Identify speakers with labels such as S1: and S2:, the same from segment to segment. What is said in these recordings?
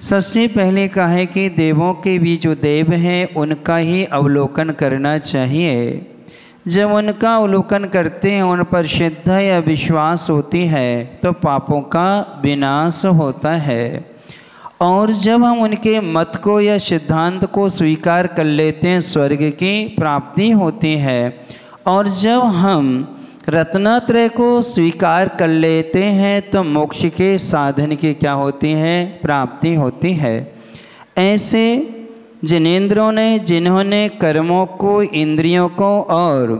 S1: सबसे पहले कहा है कि देवों के भी जो देव हैं उनका ही अवलोकन करना चाहिए। जब उनका अवलोकन करते हैं, उन पर श्रद्धा या विश्वास होती है तो पापों का विनाश होता है। और जब हम उनके मत को या सिद्धांत को स्वीकार कर लेते हैं, स्वर्ग की प्राप्ति होती है। और जब हम रत्नत्रय को स्वीकार कर लेते हैं तो मोक्ष के साधन की क्या होती है? प्राप्ति होती है। ऐसे जिनेंद्रों ने, जिन्होंने कर्मों को, इंद्रियों को और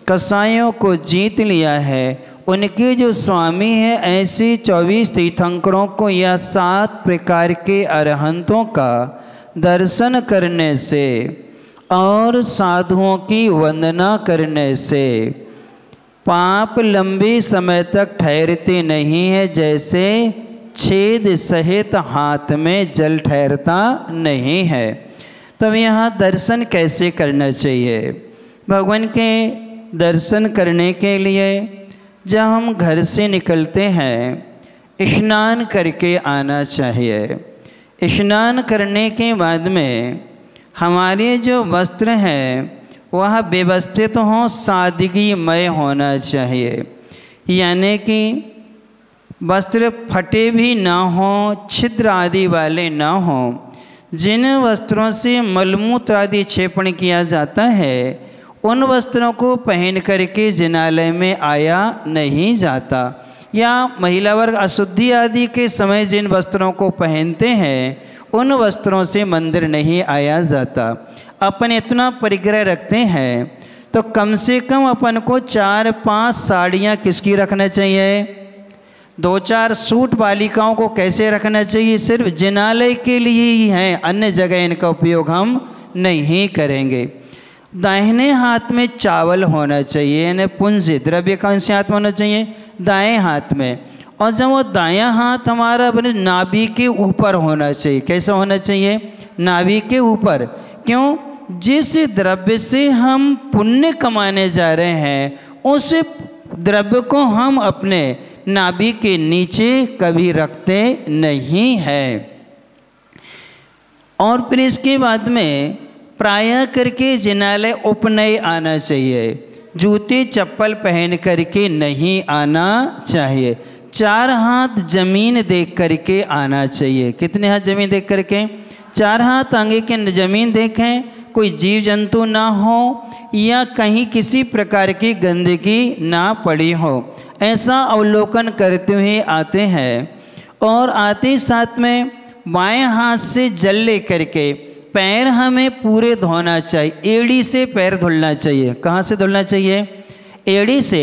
S1: कसायों को जीत लिया है, उनके जो स्वामी हैं, ऐसे 24 तीर्थंकरों को या 7 प्रकार के अरहंतों का दर्शन करने से और साधुओं की वंदना करने से पाप लंबे समय तक ठहरते नहीं है, जैसे छेद सहित हाथ में जल ठहरता नहीं है। तब यहाँ दर्शन कैसे करना चाहिए? भगवान के दर्शन करने के लिए जब हम घर से निकलते हैं, स्नान करके आना चाहिए। स्नान करने के बाद में हमारे जो वस्त्र हैं वह व्यवस्थित हों, सादगीमय होना चाहिए। यानी कि वस्त्र फटे भी ना हों, छिद्र आदि वाले ना हों। जिन वस्त्रों से मलमूत्र आदि क्षेपण किया जाता है, उन वस्त्रों को पहन करके जिनालय में आया नहीं जाता। या महिला वर्ग अशुद्धि आदि के समय जिन वस्त्रों को पहनते हैं, उन वस्त्रों से मंदिर नहीं आया जाता। अपन इतना परिग्रह रखते हैं तो कम से कम अपन को 4-5 साड़ियाँ किसकी रखना चाहिए? 2-4 सूट बालिकाओं को कैसे रखना चाहिए? सिर्फ जिनालय के लिए ही हैं, अन्य जगह इनका उपयोग हम नहीं करेंगे। दाहिने हाथ में चावल होना चाहिए, यानी पुंज द्रव्य कौन से हाथ में होना चाहिए? दाएं हाथ में। और जब वो दायां हाथ हमारा अपने नाभि के ऊपर होना चाहिए। कैसा होना चाहिए? नाभि के ऊपर। क्यों? जिस द्रव्य से हम पुण्य कमाने जा रहे हैं, उस द्रव्य को हम अपने नाभि के नीचे कभी रखते नहीं हैं। और फिर इसके बाद में प्रायः करके जिनालय उपनय आना चाहिए। जूते चप्पल पहन करके नहीं आना चाहिए। 4 हाथ जमीन देख करके आना चाहिए। कितने हाथ जमीन देख करके? 4 हाथ आगे के जमीन देखें, कोई जीव जंतु ना हो या कहीं किसी प्रकार की गंदगी ना पड़ी हो, ऐसा अवलोकन करते हुए आते हैं। और आते साथ में बाएं हाथ से जल ले करके पैर हमें पूरे धोना चाहिए। एड़ी से पैर धुलना चाहिए। कहाँ से धुलना चाहिए? एड़ी से।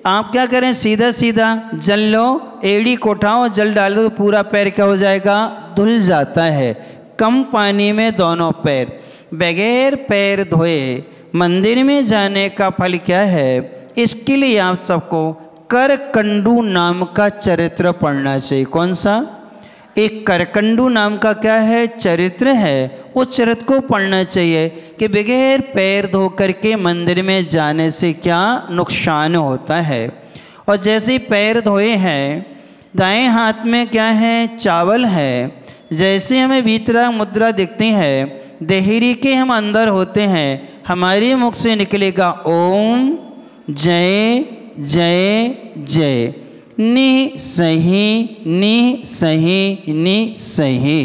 S1: आप क्या करें? सीधा सीधा जल लो, एड़ी को उठाओ, जल डाल दो तो पूरा पैर क्या हो जाएगा? धुल जाता है। कम पानी में दोनों पैर। बगैर पैर धोए मंदिर में जाने का फल क्या है? इसके लिए आप सबको करकंडू नाम का चरित्र पढ़ना चाहिए। कौन सा? एक करकंडू नाम का क्या है? चरित्र है। उस चरित्र को पढ़ना चाहिए कि बगैर पैर धो करके मंदिर में जाने से क्या नुकसान होता है। और जैसे पैर धोए हैं, दाएं हाथ में क्या है? चावल है। जैसे हमें भीतरा मुद्रा दिखती है, देहरी के हम अंदर होते हैं, हमारे मुख से निकलेगा ओम जय जय जय, नि सही नि सही नि सही।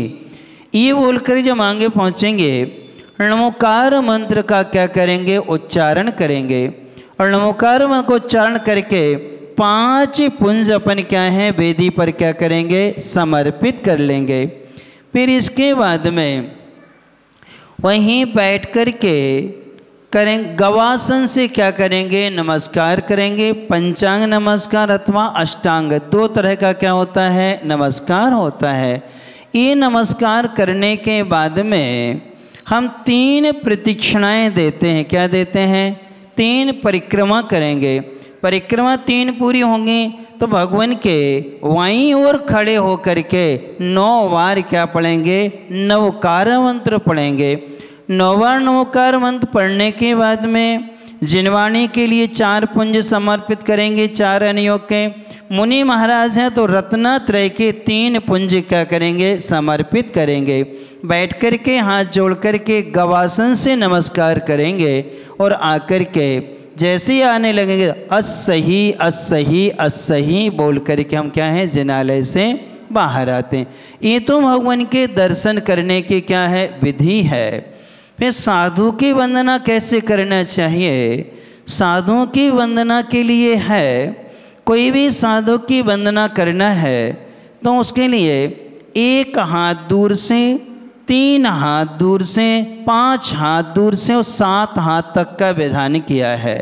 S1: ये बोलकर जब आगे पहुँचेंगे, नमोकार मंत्र का क्या करेंगे? उच्चारण करेंगे। और नमोकार मंत्र को उच्चारण करके 5 पुंज अपन क्या है? वेदी पर क्या करेंगे? समर्पित कर लेंगे। फिर इसके बाद में वहीं बैठ कर के करें गवासन से क्या करेंगे? नमस्कार करेंगे। पंचांग नमस्कार अथवा अष्टांग, 2 तरह का क्या होता है? नमस्कार होता है। ये नमस्कार करने के बाद में हम 3 प्रदक्षिणाएं देते हैं। क्या देते हैं? 3 परिक्रमा करेंगे। परिक्रमा 3 पूरी होंगी तो भगवान के वाईं ओर खड़े होकर के 9 बार क्या पढ़ेंगे? नवकार मंत्र पढ़ेंगे। 9 बार नवकार मंत्र पढ़ने के बाद में जिनवाणी के लिए 4 पुंज समर्पित करेंगे, 4 अनियोग के। मुनि महाराज हैं तो रत्नत्रय के 3 पुंज क्या करेंगे, समर्पित करेंगे। बैठ कर के हाथ जोड़ कर के गवासन से नमस्कार करेंगे और आकर के जैसे ही आने लगेंगे अस्सही अस्सही अस्सही बोल कर के हम क्या हैं, जिनालय से बाहर आते हैं। ये तो भगवान के दर्शन करने की क्या है, विधि है। फिर साधु की वंदना कैसे करना चाहिए? साधुओं की वंदना के लिए है, कोई भी साधु की वंदना करना है तो उसके लिए 1 हाथ दूर से, 3 हाथ दूर से, 5 हाथ दूर से और 7 हाथ तक का विधान किया है।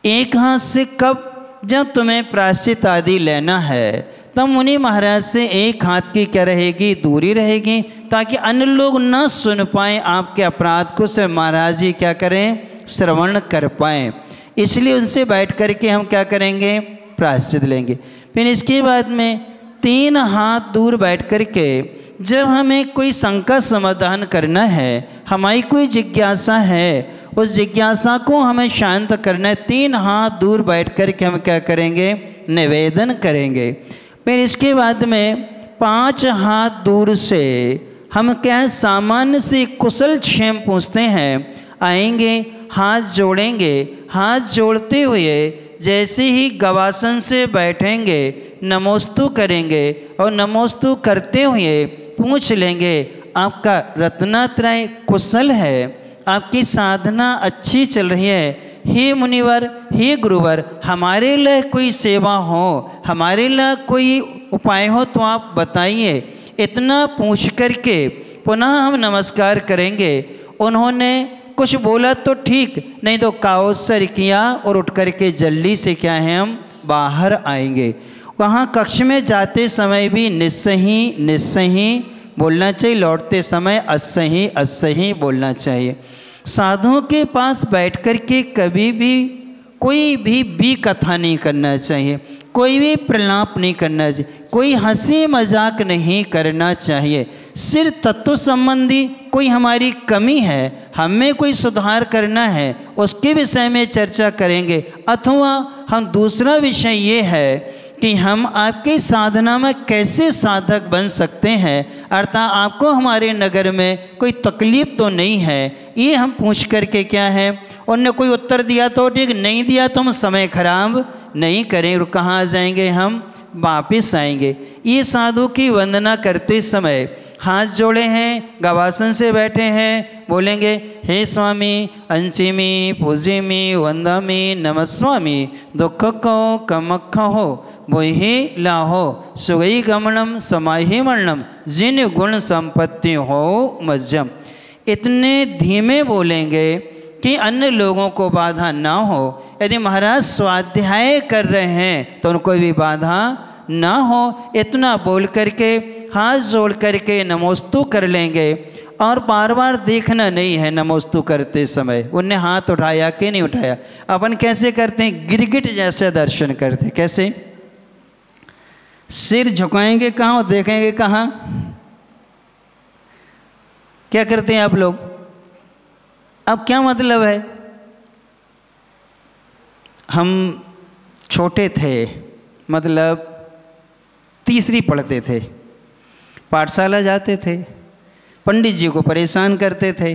S1: 1 हाथ से कब, जब तुम्हें प्रायश्चित आदि लेना है तब मुनि महाराज से 1 हाथ की क्या रहेगी, दूरी रहेगी, ताकि अन्य लोग न सुन पाएँ आपके अपराध को, सिर्फ महाराज जी क्या करें, श्रवण कर पाएँ। इसलिए उनसे बैठ कर के हम क्या करेंगे, प्रायश्चित लेंगे। फिर इसके बाद में 3 हाथ दूर बैठ कर के जब हमें कोई शंका समाधान करना है, हमारी कोई जिज्ञासा है, उस जिज्ञासा को हमें शांत करना है, 3 हाथ दूर बैठ कर के हम क्या करेंगे, निवेदन करेंगे। फिर इसके बाद में 5 हाथ दूर से हम क्या है, सामान्य से कुशल क्षेम पूछते हैं। आएंगे, हाथ जोड़ेंगे, हाथ जोड़ते हुए जैसे ही गवासन से बैठेंगे नमोस्तु करेंगे और नमोस्तु करते हुए पूछ लेंगे आपका रत्नत्रय कुशल है, आपकी साधना अच्छी चल रही है, हे मुनिवर, हे गुरुवर, हमारे लिए कोई सेवा हो, हमारे लिए कोई उपाय हो तो आप बताइए। इतना पूछ करके पुनः हम नमस्कार करेंगे। उन्होंने कुछ बोला तो ठीक, नहीं तो काउसर किया और उठ कर के जल्दी से क्या है, हम बाहर आएंगे। वहाँ कक्ष में जाते समय भी निस्सही निस्सही बोलना चाहिए, लौटते समय अस्सही अस्सही बोलना चाहिए। साधुओं के पास बैठ कर के कभी भी कोई भी कथा नहीं करना चाहिए, कोई भी प्रलाप नहीं करना चाहिए, कोई हंसी मजाक नहीं करना चाहिए। सिर्फ तत्व संबंधी कोई हमारी कमी है, हमें कोई सुधार करना है, उसके विषय में चर्चा करेंगे। अथवा हम दूसरा विषय ये है कि हम आपकी साधना में कैसे साधक बन सकते हैं, अर्थात आपको हमारे नगर में कोई तकलीफ तो नहीं है, ये हम पूछ करके क्या है, उनने कोई उत्तर दिया तो ठीक, नहीं दिया तो हम समय खराब नहीं करें और कहाँ जाएंगे, हम वापिस आएंगे। ये साधु की वंदना करते समय हाथ जोड़े हैं, गवासन से बैठे हैं, बोलेंगे हे स्वामी अंचिमी पूजिमी वंदामी नमस्वामी दुख को कमख हो वही लाहो सुगई गमनम समाहि मरणम जिन गुण संपत्ति हो मज्जम। इतने धीमे बोलेंगे कि अन्य लोगों को बाधा ना हो। यदि महाराज स्वाध्याय कर रहे हैं तो उनको भी बाधा ना हो। इतना बोल करके हाथ जोड़ करके नमोस्तु कर लेंगे और बार बार देखना नहीं है नमोस्तु करते समय उनने हाथ उठाया कि नहीं उठाया। अपन कैसे करते हैं, गिरगिट जैसे दर्शन करते हैं। कैसे, सिर झुकाएंगे कहाँ और देखेंगे कहाँ, क्या करते हैं आप लोग? अब क्या मतलब है, हम छोटे थे, मतलब तीसरी पढ़ते थे, पाठशाला जाते थे, पंडित जी को परेशान करते थे,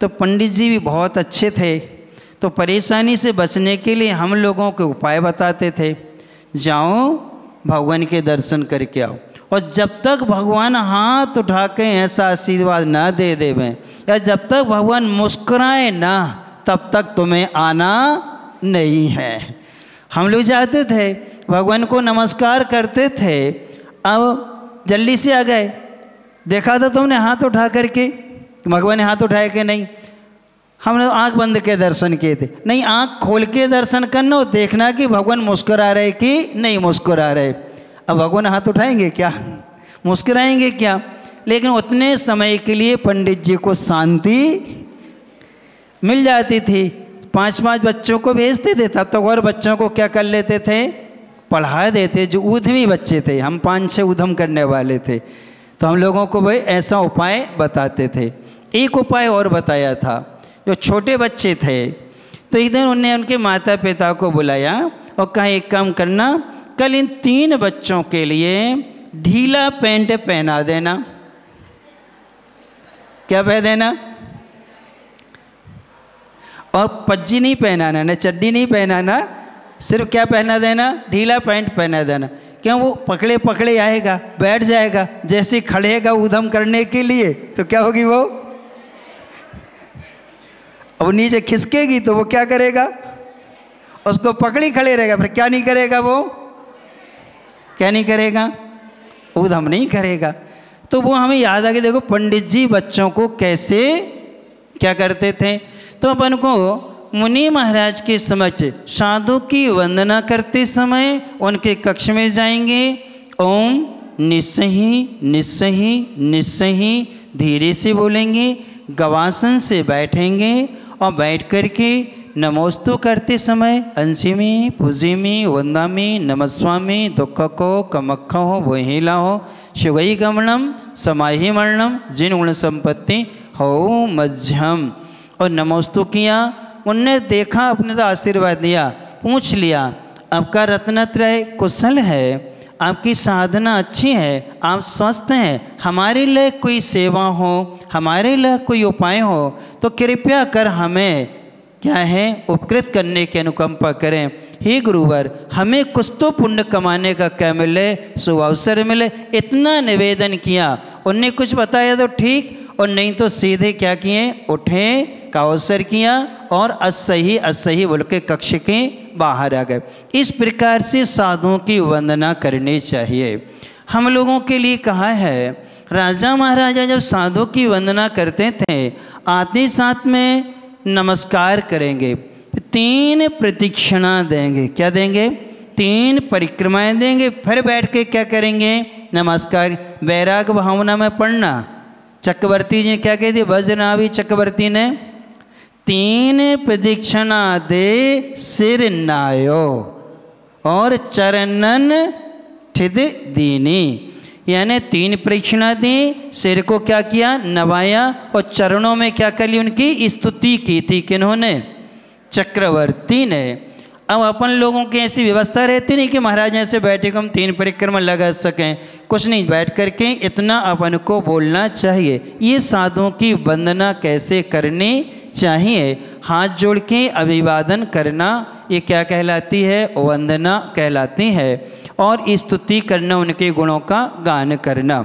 S1: तो पंडित जी भी बहुत अच्छे थे, तो परेशानी से बचने के लिए हम लोगों के उपाय बताते थे। जाओ भगवान के दर्शन करके आओ, और जब तक भगवान हाथ उठा के ऐसा आशीर्वाद ना दे देवें या जब तक भगवान मुस्कुराए ना, तब तक तुम्हें आना नहीं है। हम लोग जाते थे, भगवान को नमस्कार करते थे, अब जल्दी से आ गए, देखा था तुमने हाथ उठा करके, भगवान ने हाथ उठाए कि नहीं? हमने आंख बंद के दर्शन किए थे। नहीं, आंख खोल के दर्शन करना और देखना कि भगवान मुस्कुरा रहे कि नहीं मुस्कुरा रहे। अब भगवान हाथ उठाएंगे क्या, मुस्कुराएंगे क्या? लेकिन उतने समय के लिए पंडित जी को शांति मिल जाती थी। 5-5 बच्चों को भेजते थे, तब तो और बच्चों को क्या कर लेते थे, पढ़ा देते। जो ऊधमी बच्चे थे, हम 5-6 ऊधम करने वाले थे, तो हम लोगों को भाई ऐसा उपाय बताते थे। एक उपाय और बताया था, जो छोटे बच्चे थे तो एक दिन उन्होंने उनके माता पिता को बुलाया और कहा एक काम करना, कल इन 3 बच्चों के लिए ढीला पैंट पहना देना। क्या पहन देना? और पज्जी नहीं पहनाना, न चड्डी नहीं पहनाना, सिर्फ क्या पहना देना? ढीला पैंट पहना देना। क्यों? वो पकड़े पकड़े आएगा, बैठ जाएगा, जैसे खड़ेगा उधम करने के लिए तो क्या होगी वो? अब नीचे खिसकेगी तो वो क्या करेगा? उसको पकड़ी खड़े रहेगा, फिर क्या नहीं करेगा वो? क्या नहीं करेगा? उधम नहीं करेगा। तो वो हमें याद आ गया। देखो पंडित जी बच्चों को कैसे क्या करते थे। तो अपन को मुनि महाराज के समक्ष साधु की वंदना करते समय उनके कक्ष में जाएंगे, ओम निस्सही निस्सही निस्सही धीरे से बोलेंगे, गवासन से बैठेंगे और बैठ करके नमोस्तु करते समय अंशिमी पूजिमी वंदामी नमस्वामी दुख को कमक्ख हो वहीला हो शिवई गमनम समाहि मरणम जिन गुण संपत्ति हो मध्यम। और नमोस्तु किया, उनने देखा, अपने तो आशीर्वाद दिया, पूछ लिया आपका रत्नत्रय कुशल है, आपकी साधना अच्छी है, आप स्वस्थ हैं, हमारे लिए कोई सेवा हो, हमारे लिए कोई उपाय हो तो कृपया कर हमें क्या है उपकृत करने की अनुकंपा करें। हे गुरुवर, हमें कुछ तो पुण्य कमाने का क्या मिले, शुभ अवसर मिले, इतना निवेदन किया। उनने कुछ बताया तो ठीक, और नहीं तो सीधे क्या किए, उठे का अवसर किया और असही असही बोल के कक्ष के बाहर आ गए। इस प्रकार से साधुओं की वंदना करनी चाहिए। हम लोगों के लिए कहा है, राजा महाराजा जब साधु की वंदना करते थे आते साथ में नमस्कार करेंगे, 3 प्रदक्षिणा देंगे। क्या देंगे? 3 परिक्रमाएं देंगे, फिर बैठ के क्या करेंगे? नमस्कार। वैराग भावना में पढ़ना। चक्रवर्ती जी ने क्या कही थी? वज्रनाभि चक्रवर्ती ने 3 प्रदक्षिणा दे सिर नायो और चरणन ठिद दीनी। यानी 3 प्रदक्षिणा दी, सिर को क्या किया? नवाया, और चरणों में क्या कर ली? उनकी स्तुति की थी। किन्होंने? चक्रवर्ती ने। अब अपन लोगों की ऐसी व्यवस्था रहती नहीं कि महाराज ऐसे बैठे को हम 3 परिक्रमा लगा सकें, कुछ नहीं, बैठ करके इतना अपन को बोलना चाहिए। ये साधुओं की वंदना कैसे करनी चाहिए? हाथ जोड़ के अभिवादन करना, ये क्या कहलाती है? वंदना कहलाती है। और स्तुति करना, उनके गुणों का गान करना।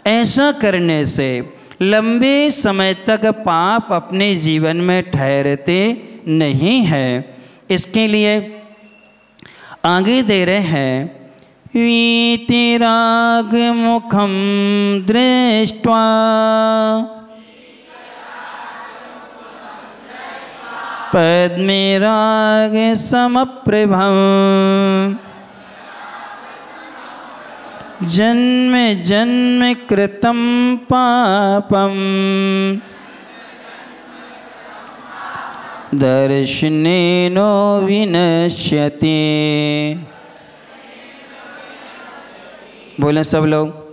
S1: ऐसा करने से लंबे समय तक पाप अपने जीवन में ठहरते नहीं हैं। इसके लिए आगे दे रहे हैं, वीतिराग मुखम दृष्ट्वा पद्मे राग समप्रभम जन्म जन्म कृतं पापम दर्शनेनो विनश्यति। बोले सब लोग।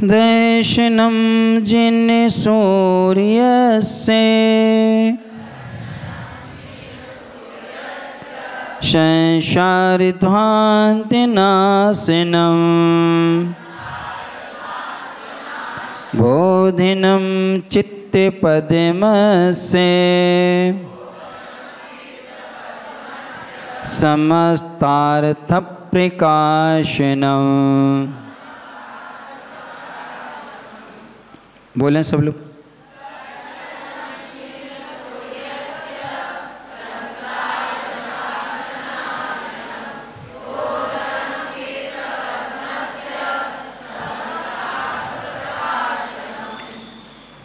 S1: दर्शनम जिन सूर्यस्य संसारध्वान्तनाशनम् बोधिनं चित्तपद्मस्य समस्तार्थप्रकाशनम्। बोलें सब लोग।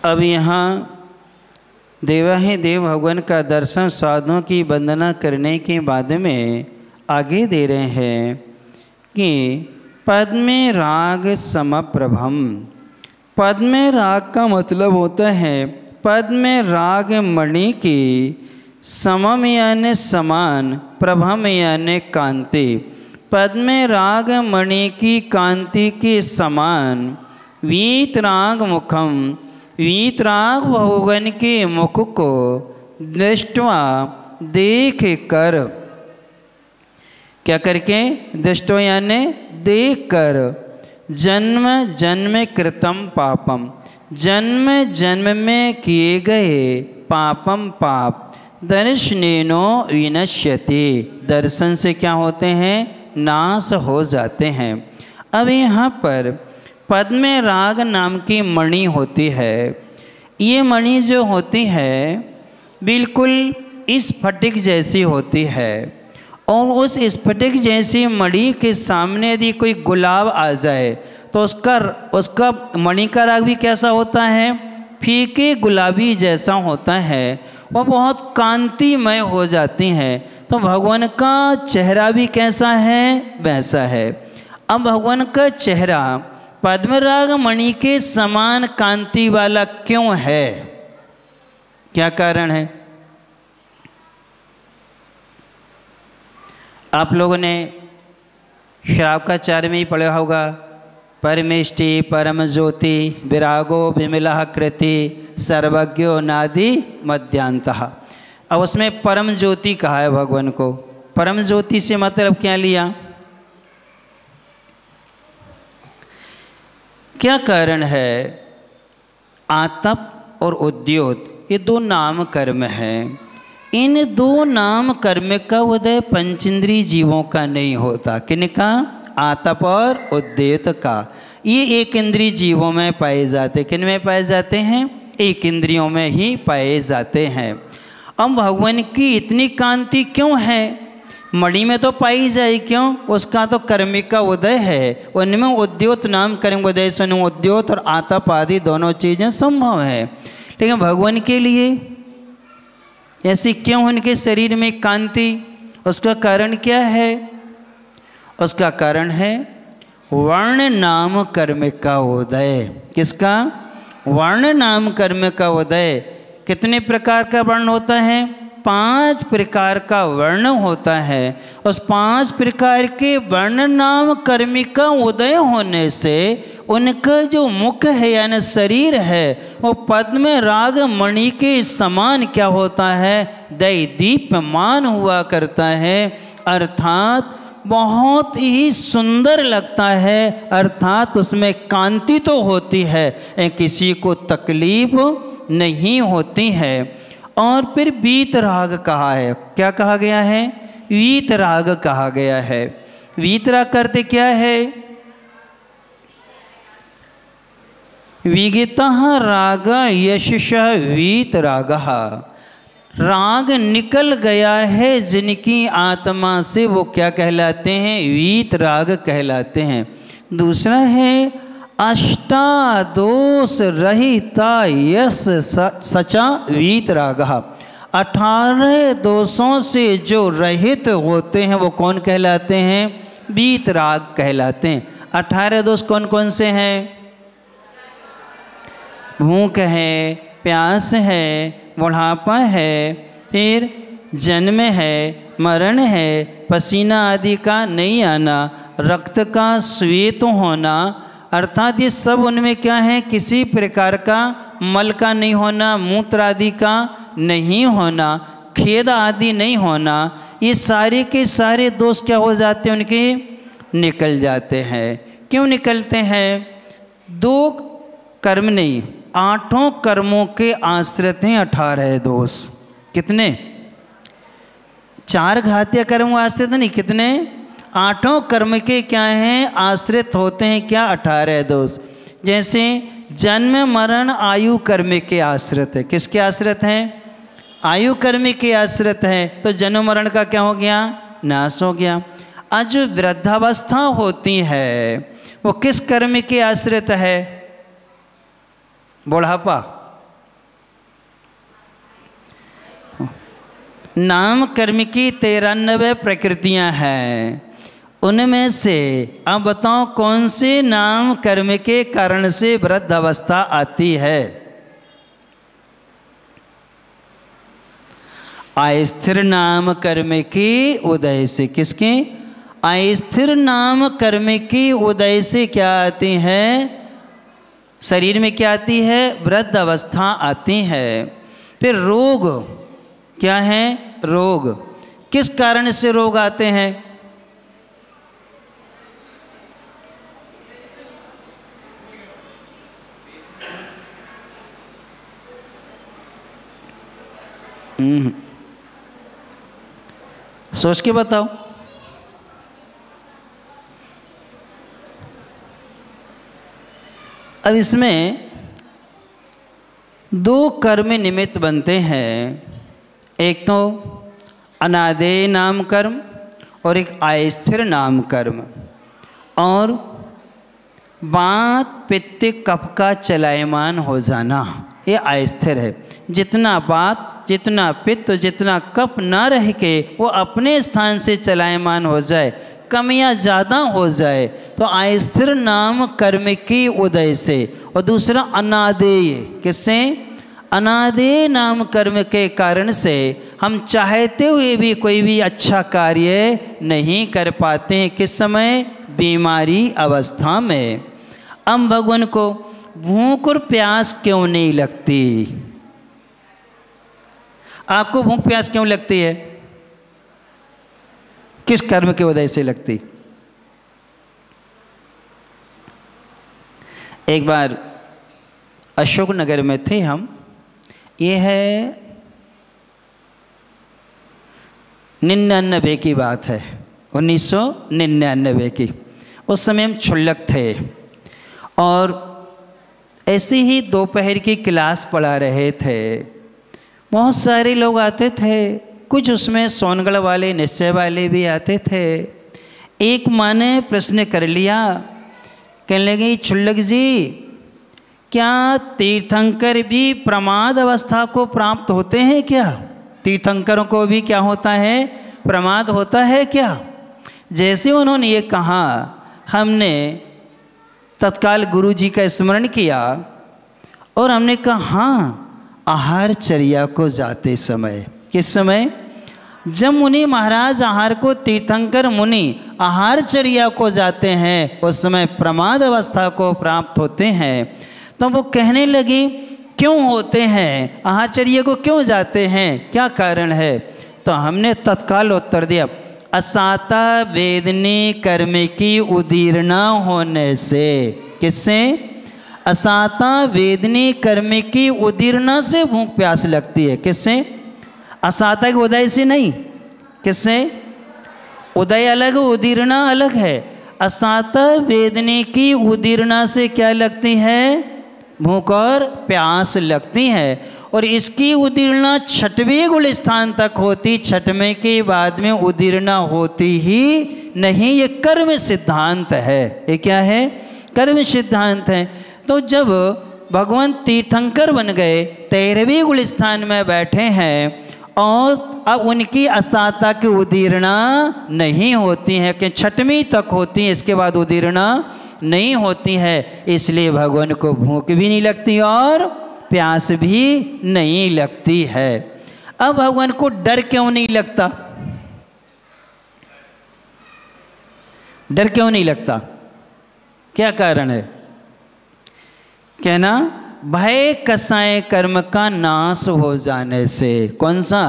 S1: अब यहाँ देवा ही देव भगवान का दर्शन साधुओं की वंदना करने के बाद में आगे दे रहे हैं कि पद्मे राग समप्रभम। पद्मे राग का मतलब होता है पद्मे राग मणि की समम यानी समान, प्रभम यानी कांति। पद्म राग मणि की कांति के समान वीतराग मुखम, वीतराग भगवान के मुख को दृष्टवा देख कर, क्या करके? दृष्टवा यानी देख कर, जन्म जन्म कृतम पापम, जन्म जन्म में किए गए पापम पाप दर्शनेनो विनश्यति, दर्शन से क्या होते हैं? नाश हो जाते हैं। अब यहाँ पर पद्म राग नाम की मणि होती है। ये मणि जो होती है बिल्कुल स्फटिक जैसी होती है, और उस स्फटिक जैसी मणि के सामने यदि कोई गुलाब आ जाए तो उसका मणि का राग भी कैसा होता है? फीके गुलाबी जैसा होता है, वह बहुत कांतिमय हो जाती हैं। तो भगवान का चेहरा भी कैसा है? वैसा है। अब भगवान का चेहरा पद्मराग मणि के समान कांति वाला क्यों है? क्या कारण है? आप लोगों ने श्रावकाचार्य में ही पढ़ा होगा, परमेष्टि परम ज्योति विरागो विमला कृति सर्वज्ञो नादि मध्यांतः। अब उसमें परम ज्योति कहा है भगवान को। परम ज्योति से मतलब क्या लिया? क्या कारण है? आतप और उद्योत ये दो नाम कर्म हैं। इन दो नाम कर्म का उदय पंचेंद्रिय जीवों का नहीं होता। किनका? आतप और उद्योत का। ये एक इंद्रिय जीवों में पाए जाते। किन में पाए जाते हैं? एक इंद्रियों में ही पाए जाते हैं। अब भगवान की इतनी कांति क्यों है? मणि में तो पाई जाए क्यों? उसका तो कर्मिक का उदय है। उनमें उद्योत नाम कर्म उदय से उद्योत और आतप आदि दोनों चीज़ें संभव है, लेकिन भगवान के लिए ऐसी क्यों उनके शरीर में कांति? उसका कारण क्या है? उसका कारण है वर्ण नाम कर्म का उदय। किसका? वर्ण नाम कर्म का उदय। कितने प्रकार का वर्ण होता है? 5 प्रकार का वर्ण होता है। उस 5 प्रकार के वर्ण नाम कर्म का उदय होने से उनका जो मुख है यानी शरीर है वो पद्म राग मणि के समान क्या होता है? दैदीप्यमान हुआ करता है, अर्थात बहुत ही सुंदर लगता है, अर्थात उसमें कांति तो होती है, किसी को तकलीफ नहीं होती है। और फिर वीतराग कहा है। क्या कहा गया है? वीतराग कहा गया है। वीतराग करते क्या है? विगितः राग यशः वीतरागः, राग निकल गया है जिनकी आत्मा से वो क्या कहलाते हैं? वीतराग कहलाते हैं। दूसरा है अष्टादोष रहिता यस सचा वीतरागः, 18 दोषों से जो रहित होते हैं वो कौन कहलाते हैं? वीतराग कहलाते हैं। 18 दोष कौन कौन से हैं? भूख है, प्यास है, बुढ़ापा है, फिर जन्म है, मरण है, पसीना आदि का नहीं आना, रक्त का श्वेत होना, अर्थात ये सब उनमें क्या है? किसी प्रकार का मल का नहीं होना, मूत्र आदि का नहीं होना, खेद आदि नहीं होना। ये सारे के सारे दोष क्या हो जाते हैं? उनके निकल जाते हैं। क्यों निकलते हैं? 2 कर्म नहीं, 8 कर्मों के आश्रित हैं 18 दोष। कितने? 4 घातीय कर्म आश्रित नहीं, कितने? 8 कर्म के क्या हैं? आश्रित होते हैं क्या? 18 दोष। जैसे जन्म मरण आयु कर्म के आश्रित है। किसके आश्रित हैं? आयु कर्म के आश्रित है। तो जन्म मरण का क्या हो गया? नाश हो गया। आज जो वृद्धावस्था होती है वो किस कर्म के आश्रित है? बुढ़ापा। नाम कर्म की 93 प्रकृतियां हैं, उनमें से अब बताओ कौन से नाम कर्म के कारण से वृद्ध अवस्था आती है? अस्थिर नाम कर्म के उदय से। किसके? अस्थिर नाम कर्म की उदय से क्या आती है? शरीर में क्या आती है? वृद्ध अवस्था आती है। फिर रोग क्या है? रोग किस कारण से रोग आते हैं? सोच के बताओ। अब इसमें दो कर्म निमित्त बनते हैं, एक तो अनादेय नाम कर्म और एक अस्थिर नाम कर्म। और वात पित्त कफ का चलायमान हो जाना ये अस्थिर है। जितना वात, जितना पित्त, जितना कफ ना रह के वो अपने स्थान से चलायमान हो जाए, कमियाँ ज़्यादा हो जाए, तो अस्थिर नाम कर्म की उदय से। और दूसरा अनादेय, किससे? अनादेय नाम कर्म के कारण से हम चाहते हुए भी कोई भी अच्छा कार्य नहीं कर पाते हैं। किस समय? बीमारी अवस्था में। अब भगवान को भूख और प्यास क्यों नहीं लगती? आपको भूख प्यास क्यों लगती है? किस कर्म के उदय से लगती? एक बार अशोक नगर में थे हम, ये है 99 की बात है, 1999 की। उस समय हम क्षुल्लक थे और ऐसे ही दोपहर की क्लास पढ़ा रहे थे। बहुत सारे लोग आते थे, कुछ उसमें सोनगढ़ वाले, निश्चय वाले भी आते थे। एक माँ ने प्रश्न कर लिया, कहने लगी, क्षुल्लक जी क्या तीर्थंकर भी प्रमाद अवस्था को प्राप्त होते हैं क्या? तीर्थंकरों को भी क्या होता है? प्रमाद होता है क्या? जैसे उन्होंने ये कहा, हमने तत्काल गुरु जी का स्मरण किया और हमने कहा हाँ, आहारचर्या को जाते समय। किस समय? जब मुनि महाराज आहार को, तीर्थंकर मुनि आहारचर्या को जाते हैं, उस समय प्रमाद अवस्था को प्राप्त होते हैं। तो वो कहने लगी, क्यों होते हैं? आहारचर्या को क्यों जाते हैं? क्या कारण है? तो हमने तत्काल उत्तर दिया, असाता वेदनी कर्म की उदीर्णा होने से। किससे? असाता वेदनी कर्म की उदीर्णा से भूख प्यास लगती है। किससे? असाता के उदय से नहीं। किससे? उदय अलग, उदीर्णा अलग है। असाता वेदनी की उदीर्णा से क्या लगती है? भूख और प्यास लगती है। और इसकी उदीर्णा छठवें गुण स्थान तक होती, छठवें के बाद में उदीर्णा होती ही नहीं। ये कर्म सिद्धांत है। ये क्या है? कर्म सिद्धांत है। तो जब भगवान तीर्थंकर बन गए, 13वें गुण स्थान में बैठे हैं और अब उनकी असाता की उदीर्णा नहीं होती है, कि छठवीं तक होती है, इसके बाद उदीर्णा नहीं होती है। इसलिए भगवान को भूख भी नहीं लगती और प्यास भी नहीं लगती है। अब भगवान को डर क्यों नहीं लगता? डर क्यों नहीं लगता? क्या कारण है? कहना, भय कसाय कर्म का नाश हो जाने से। कौन सा?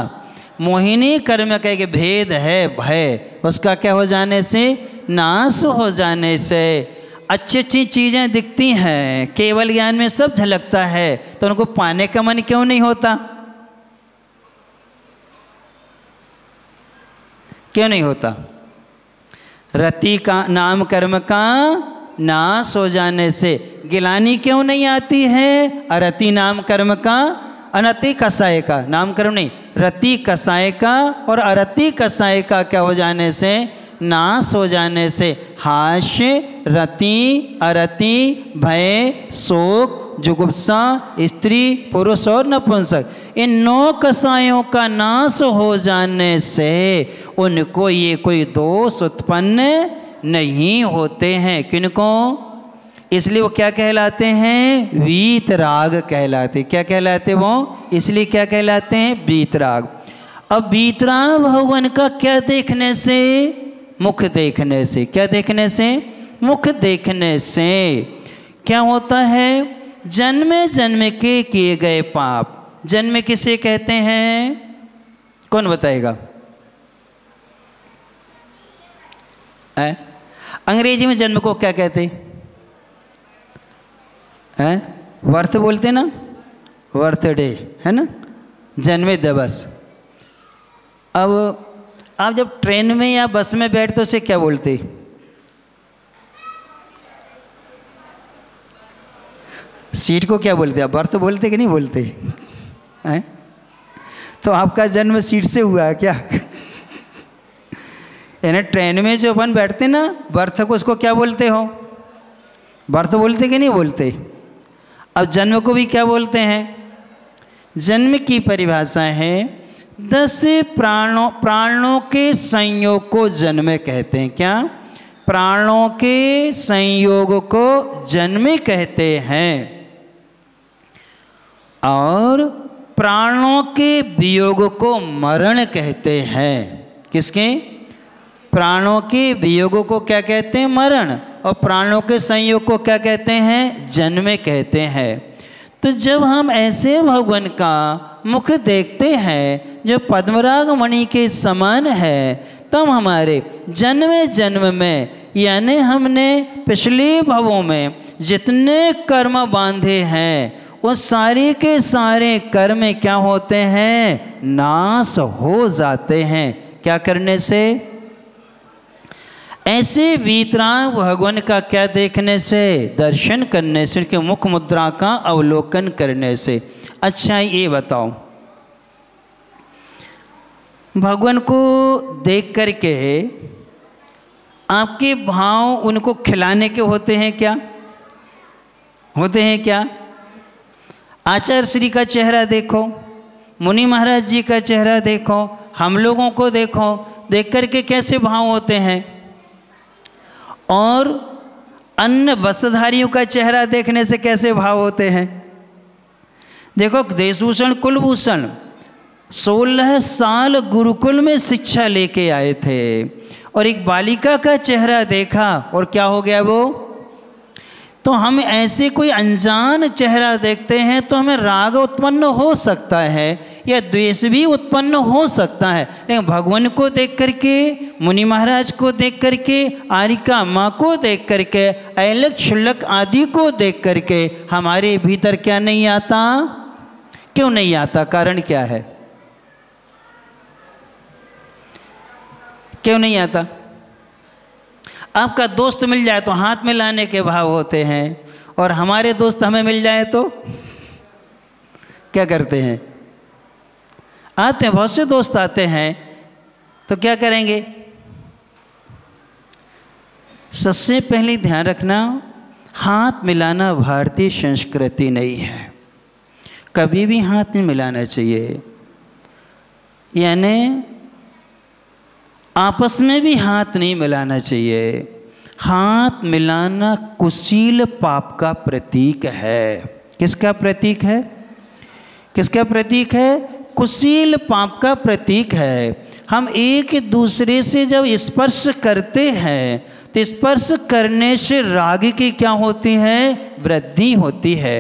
S1: मोहिनी कर्म का एक भेद है भय, उसका क्या हो जाने से? नाश हो जाने से। अच्छी अच्छी चीज़ें दिखती हैं, केवल ज्ञान में सब झलकता है, तो उनको पाने का मन क्यों नहीं होता? क्यों नहीं होता? रति का नाम कर्म का नाश हो जाने से गिलानी क्यों नहीं आती है? अरति नाम कर्म का, अनति कसाय का, नाम कर्म नहीं, रति कसाय का और अरति कसाय का क्या हो जाने से? नाश हो जाने से। हास्य, रति, अरति, भय, शोक, जुगुप्सा, स्त्री, पुरुष और नपुंसक, इन 9 कसायों का नाश हो जाने से उनको ये कोई दोष उत्पन्न नहीं होते हैं। किनको? इसलिए वो क्या कहलाते हैं? वीतराग कहलाते। क्या कहलाते वो? इसलिए क्या कहलाते हैं? वीतराग। अब वीतराग भगवान का क्या देखने से? मुख देखने से। क्या देखने से? मुख देखने से क्या होता है? जन्म जन्म के किए गए पाप। जन्म किसे कहते हैं? कौन बताएगा? अंग्रेजी में जन्म को क्या कहते हैं? बर्थ बोलते ना, बर्थडे है ना, जन्म दिवस। अब आप जब ट्रेन में या बस में बैठते उसे क्या बोलते? सीट को क्या बोलते? आप बर्थ बोलते कि नहीं बोलते हैं? तो आपका जन्म सीट से हुआ क्या? यानी ट्रेन में जो अपन बैठते ना बर्थ को, उसको क्या बोलते हो? बर्थ बोलते कि नहीं बोलते? अब जन्म को भी क्या बोलते हैं? जन्म की परिभाषा है 10 प्राणों के संयोग को जन्म कहते हैं। क्या? प्राणों के संयोग को जन्म कहते हैं। और प्राणों के वियोग को मरण कहते हैं। किसके? प्राणों के वियोग को क्या कहते हैं? मरण। और प्राणों के संयोग को क्या कहते हैं? जन्म कहते हैं। तो जब हम ऐसे भगवान का मुख देखते हैं जो पद्मराग मणि के समान है, तब हमारे जन्म जन्म में, यानी हमने पिछले भवों में जितने कर्म बांधे हैं वो सारे के सारे कर्म क्या होते हैं? नाश हो जाते हैं। क्या करने से? ऐसे वीतराग भगवान का क्या देखने से? दर्शन करने से, उनके मुख मुद्रा का अवलोकन करने से। अच्छा ये बताओ, भगवान को देख करके आपके भाव उनको खिलाने के होते हैं क्या? होते हैं क्या? आचार्य श्री का चेहरा देखो, मुनि महाराज जी का चेहरा देखो, हम लोगों को देखो, देख करके कैसे भाव होते हैं। और अन्य वस्त्रधारियों का चेहरा देखने से कैसे भाव होते हैं। देखो, देशभूषण कुलभूषण 16 साल गुरुकुल में शिक्षा लेके आए थे और एक बालिका का चेहरा देखा और क्या हो गया वो? तो हम ऐसे कोई अनजान चेहरा देखते हैं तो हमें राग उत्पन्न हो सकता है या द्वेष भी उत्पन्न हो सकता है। लेकिन भगवान को देख करके, मुनि महाराज को देख करके, आरिका माँ को देख करके, ऐलक शुल्लक आदि को देख करके हमारे भीतर क्या नहीं आता? क्यों नहीं आता? कारण क्या है? क्यों नहीं आता? आपका दोस्त मिल जाए तो हाथ में लाने के भाव होते हैं, और हमारे दोस्त हमें मिल जाए तो क्या करते हैं? आते हैं, बहुत से दोस्त आते हैं तो क्या करेंगे? सबसे पहले ध्यान रखना, हाथ मिलाना भारतीय संस्कृति नहीं है। कभी भी हाथ नहीं मिलाना चाहिए। यानी आपस में भी हाथ नहीं मिलाना चाहिए। हाथ मिलाना कुशील पाप का प्रतीक है। किसका प्रतीक है? किसका प्रतीक है? कुशील पाप का प्रतीक है। हम एक दूसरे से जब स्पर्श करते हैं तो स्पर्श करने से राग की क्या होती है? वृद्धि होती है।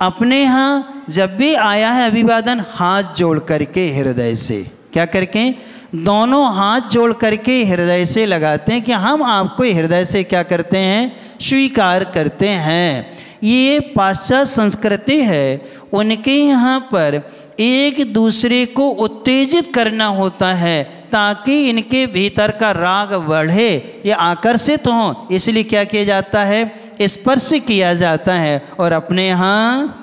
S1: अपने यहाँ जब भी आया है अभिवादन, हाथ जोड़ करके हृदय से, क्या करके? दोनों हाथ जोड़ करके हृदय से लगाते हैं कि हम आपको हृदय से क्या करते हैं? स्वीकार करते हैं। ये पाश्चात्य संस्कृति है। उनके यहाँ पर एक दूसरे को उत्तेजित करना होता है ताकि इनके भीतर का राग बढ़े या आकर्षित हो, इसलिए क्या किया जाता है? स्पर्श किया जाता है। और अपने यहाँ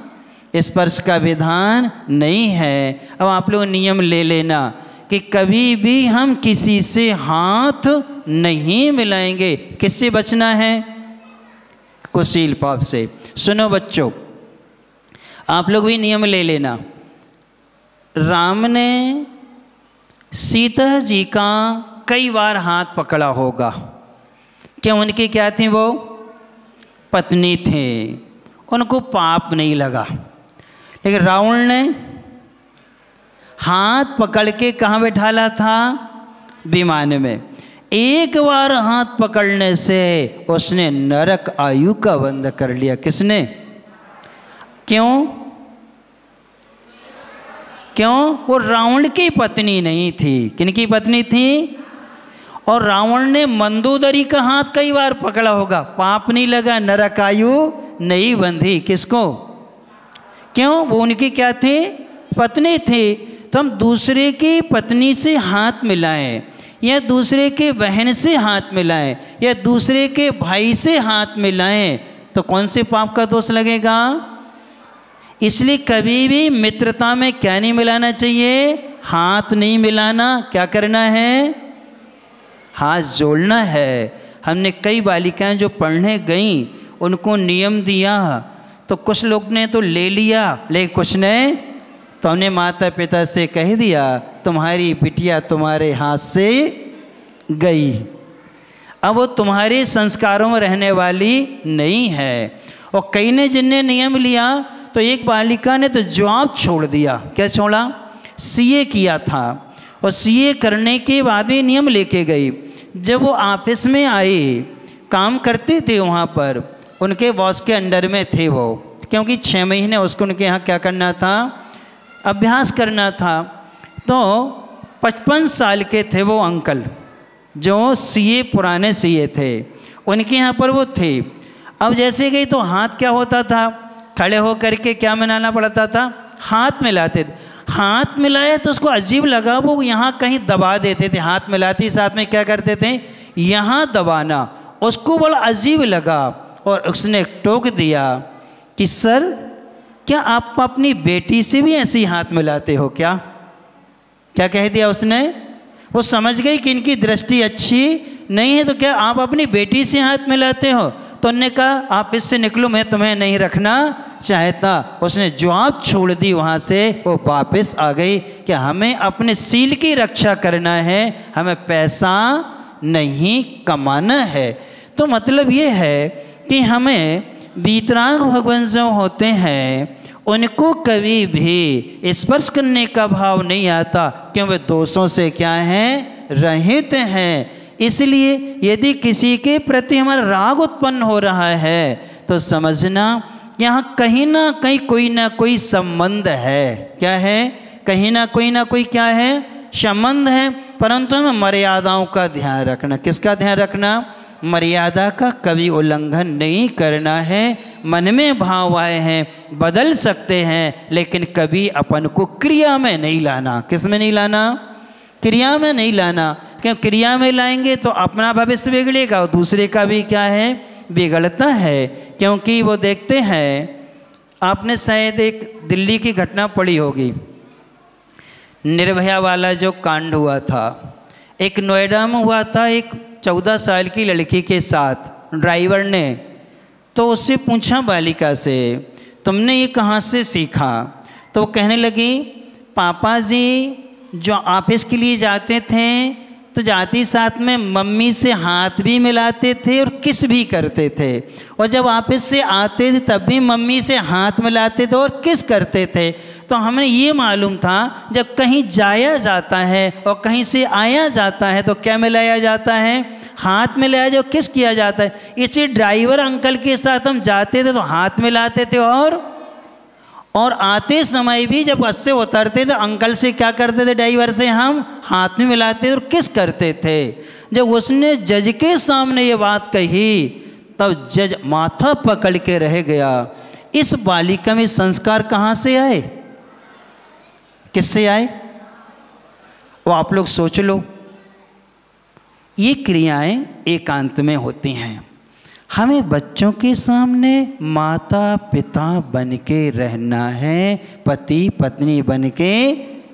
S1: स्पर्श का विधान नहीं है। अब आप लोग नियम ले लेना कि कभी भी हम किसी से हाथ नहीं मिलाएंगे। किससे बचना है? कुशील पाप से। सुनो बच्चों, आप लोग भी नियम ले लेना। राम ने सीता जी का कई बार हाथ पकड़ा होगा। क्या उनकी क्या थी? वो पत्नी थे, उनको पाप नहीं लगा। लेकिन रावण ने हाथ पकड़ के कहाँ बैठाला था? विमान में। एक बार हाथ पकड़ने से उसने नरक आयु का बंद कर लिया। किसने? क्यों? क्यों? वो रावण की पत्नी नहीं थी। किनकी पत्नी थी? और रावण ने मंदोदरी का हाथ कई बार पकड़ा होगा, पाप नहीं लगा, नरकायु नहीं बंधी। किसको? क्यों? वो उनकी क्या थी? पत्नी थी। तो हम दूसरे की पत्नी से हाथ मिलाएं या दूसरे के बहन से हाथ मिलाएं या दूसरे के भाई से हाथ मिलाएं तो कौन से पाप का दोष लगेगा? इसलिए कभी भी मित्रता में क्या नहीं मिलाना चाहिए? हाथ नहीं मिलाना। क्या करना है? हाथ जोड़ना है। हमने कई बालिकाएं जो पढ़ने गईं उनको नियम दिया तो कुछ लोग ने तो ले लिया, लेकिन कुछ ने तो हमने माता पिता से कह दिया तुम्हारी बिटिया तुम्हारे हाथ से गई, अब वो तुम्हारे संस्कारों में रहने वाली नहीं है। और कई ने जिनने नियम लिया तो एक बालिका ने तो जॉब छोड़ दिया। क्या छोड़ा? सीए किया था और सीए करने के बाद भी नियम लेके गई। जब वो ऑफिस में आए, काम करते थे वहाँ पर, उनके बॉस के अंडर में थे वो, क्योंकि 6 महीने उसको उनके यहाँ क्या करना था? अभ्यास करना था। तो 55 साल के थे वो अंकल जो सीए, पुराने सीए थे, उनके यहाँ पर वो थे। अब जैसे गई तो हाथ क्या होता था? खड़े होकर के क्या मिलाना पड़ता था? हाथ मिलाते थे। हाथ मिलाया तो उसको अजीब लगा, वो यहाँ कहीं दबा देते थे। हाथ मिलाते साथ में क्या करते थे? यहाँ दबाना। उसको बड़ा अजीब लगा और उसने टोक दिया कि सर क्या आप अपनी बेटी से भी ऐसे ही हाथ मिलाते हो क्या? क्या कह दिया उसने? वो समझ गई कि इनकी दृष्टि अच्छी नहीं है, तो क्या आप अपनी बेटी से हाथ मिलाते हो? तो उन्होंने कहा आप इससे निकलो, मैं तुम्हें नहीं रखना चाहता। उसने जॉब छोड़ दी, वहाँ से वो वापस आ गई कि हमें अपने सील की रक्षा करना है, हमें पैसा नहीं कमाना है। तो मतलब ये है कि हमें वीतराग भगवान जो होते हैं उनको कभी भी स्पर्श करने का भाव नहीं आता, क्यों? वे दोषों से क्या हैं? रहित हैं। इसलिए यदि किसी के प्रति हमारा राग उत्पन्न हो रहा है तो समझना यहाँ कहीं ना कोई संबंध है। क्या है? कहीं ना कोई क्या है? संबंध है। परंतु हमें मर्यादाओं का ध्यान रखना। किसका ध्यान रखना? मर्यादा का कभी उल्लंघन नहीं करना है। मन में भाव आए हैं बदल सकते हैं, लेकिन कभी अपन को क्रिया में नहीं लाना। किस में नहीं लाना? क्रिया में नहीं लाना। क्यों? क्रिया में लाएंगे तो अपना भविष्य बिगड़ेगा और दूसरे का भी क्या है? बिगड़ता है। क्योंकि वो देखते हैं, आपने शायद एक दिल्ली की घटना पढ़ी होगी, निर्भया वाला जो कांड हुआ था, एक नोएडा में हुआ था, एक 14 साल की लड़की के साथ ड्राइवर ने तो उससे पूछा बालिका से तुमने ये कहाँ से सीखा? तो वो कहने लगी पापा जी जो ऑफिस के लिए जाते थे तो जाती साथ में मम्मी से हाथ भी मिलाते थे और किस भी करते थे, और जब ऑफिस से आते थे तब भी मम्मी से हाथ मिलाते थे और किस करते थे। तो हमें ये मालूम था जब कहीं जाया जाता है और कहीं से आया जाता है तो क्या मिलाया जाता है? हाथ मिलाया जो किस किया जाता है। इसी ड्राइवर अंकल के साथ हम जाते थे तो हाथ मिलाते थे और आते समय भी जब बस से उतरते थे अंकल से क्या करते थे? ड्राइवर से हम हाथ में मिलाते थे और किस करते थे। जब उसने जज के सामने ये बात कही तब जज माथा पकड़ के रह गया। इस बालिका में संस्कार कहाँ से आए? किससे आए? वो आप लोग सोच लो। ये क्रियाएं एकांत में होती हैं। हमें बच्चों के सामने माता पिता बन के रहना है, पति पत्नी बन के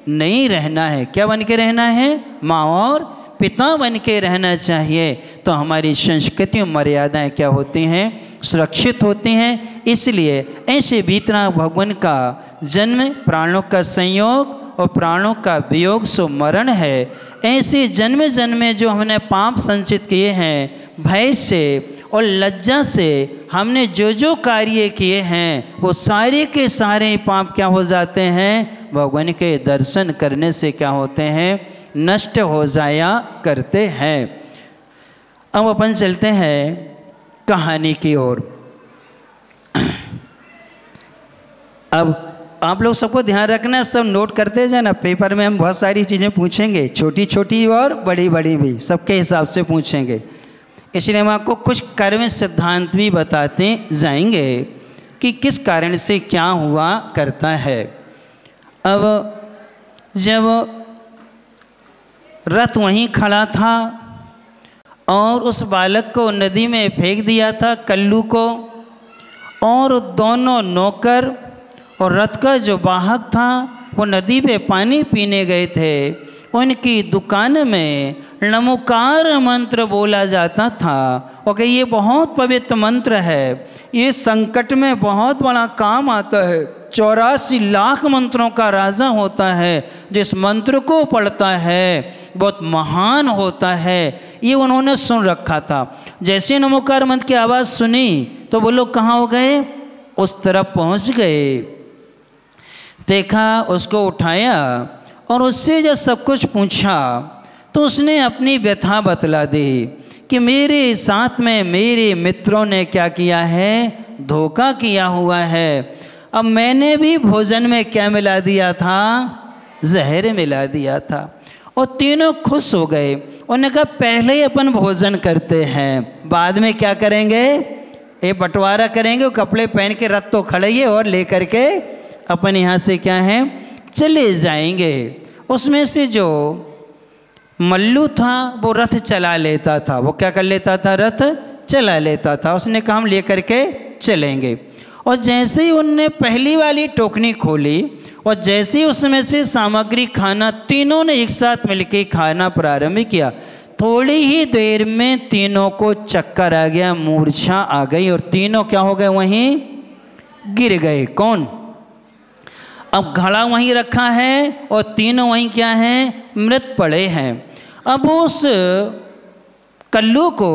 S1: नहीं रहना है। क्या बन के रहना है? माँ और पिता बन के रहना चाहिए। तो हमारी संस्कृति और मर्यादाएं क्या होती हैं? सुरक्षित होती हैं। इसलिए ऐसे वीतराग भगवान का जन्म प्राणों का संयोग और प्राणों का वियोग सो मरण है। ऐसे जन्म जन्मे जो हमने पाप संचित किए हैं, भय से और लज्जा से हमने जो कार्य किए हैं वो सारे के सारे पाप क्या हो जाते हैं? भगवान के दर्शन करने से क्या होते हैं? नष्ट हो जाया करते हैं। अब अपन चलते हैं कहानी की ओर। अब आप लोग सबको ध्यान रखना, सब नोट करते जाना। पेपर में हम बहुत सारी चीज़ें पूछेंगे, छोटी छोटी और बड़ी बड़ी भी, सबके हिसाब से पूछेंगे। इसलिए हम आपको कुछ कर्म सिद्धांत भी बताते जाएंगे कि किस कारण से क्या हुआ करता है। अब जब रथ वहीं खड़ा था और उस बालक को नदी में फेंक दिया था, कल्लू को, और दोनों नौकर और रथ का जो वाहक था वो नदी पे पानी पीने गए थे। उनकी दुकान में नमोकार मंत्र बोला जाता था और कि ये बहुत पवित्र मंत्र है, ये संकट में बहुत बड़ा काम आता है। 84 लाख मंत्रों का राजा होता है, जिस मंत्र को पढ़ता है बहुत महान होता है। ये उन्होंने सुन रखा था। जैसे नमोकार मंत्र की आवाज़ सुनी तो वो लोग कहाँ हो गए, उस तरफ पहुँच गए। देखा, उसको उठाया और उससे जब सब कुछ पूछा तो उसने अपनी व्यथा बतला दी कि मेरे साथ में मेरे मित्रों ने क्या किया है, धोखा किया हुआ है। अब मैंने भी भोजन में क्या मिला दिया था, जहर मिला दिया था। और तीनों खुश हो गए। उन्होंने कहा पहले ही अपन भोजन करते हैं, बाद में क्या करेंगे, ये बंटवारा करेंगे। वो कपड़े पहन के रथ तो खड़े ही और लेकर के अपन यहाँ से क्या है चले जाएंगे। उसमें से जो मल्लू था वो रथ चला लेता था, वो क्या कर लेता था, रथ चला लेता था। उसने कहा हम लेकर के चलेंगे। और जैसे ही उनने पहली वाली टोकनी खोली और जैसे ही उसमें से सामग्री खाना, तीनों ने एक साथ मिलकर खाना प्रारंभ किया। थोड़ी ही देर में तीनों को चक्कर आ गया, मूर्छा आ गई और तीनों क्या हो गए, वहीं गिर गए। कौन, अब घड़ा वहीं रखा है और तीनों वहीं क्या हैं, मृत पड़े हैं। अब उस कल्लू को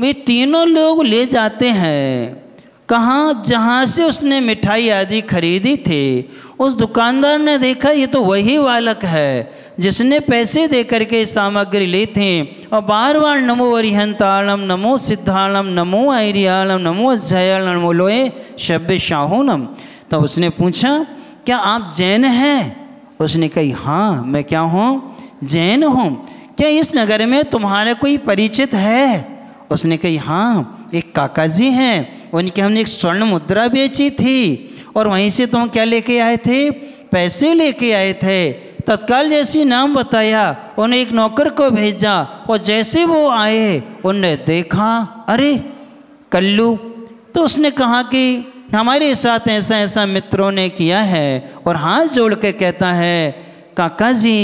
S1: वे तीनों लोग ले जाते हैं कहाँ, जहाँ से उसने मिठाई आदि खरीदी थी। उस दुकानदार ने देखा ये तो वही बालक है जिसने पैसे दे करके सामग्री ली थी और बार बार नमो अरिहंताणम, नमो सिद्धाणम, नमो ऐरियाणम, नमो अज्जयाणम, नमो लोए शब्द शाहूनम। तो उसने पूछा क्या आप जैन हैं? उसने कही हाँ मैं क्या हूँ, जैन हूँ। क्या इस नगर में तुम्हारा कोई परिचित है? उसने कही हाँ एक काका जी हैं, उनके हमने एक स्वर्ण मुद्रा बेची थी और वहीं से तुम क्या लेके आए थे, पैसे लेके आए थे। तत्काल जैसी नाम बताया, उन्हें एक नौकर को भेजा और जैसे वो आए उनने देखा अरे कल्लू। तो उसने कहा कि हमारे साथ ऐसा ऐसा मित्रों ने किया है और हाथ जोड़ के कहता है काका जी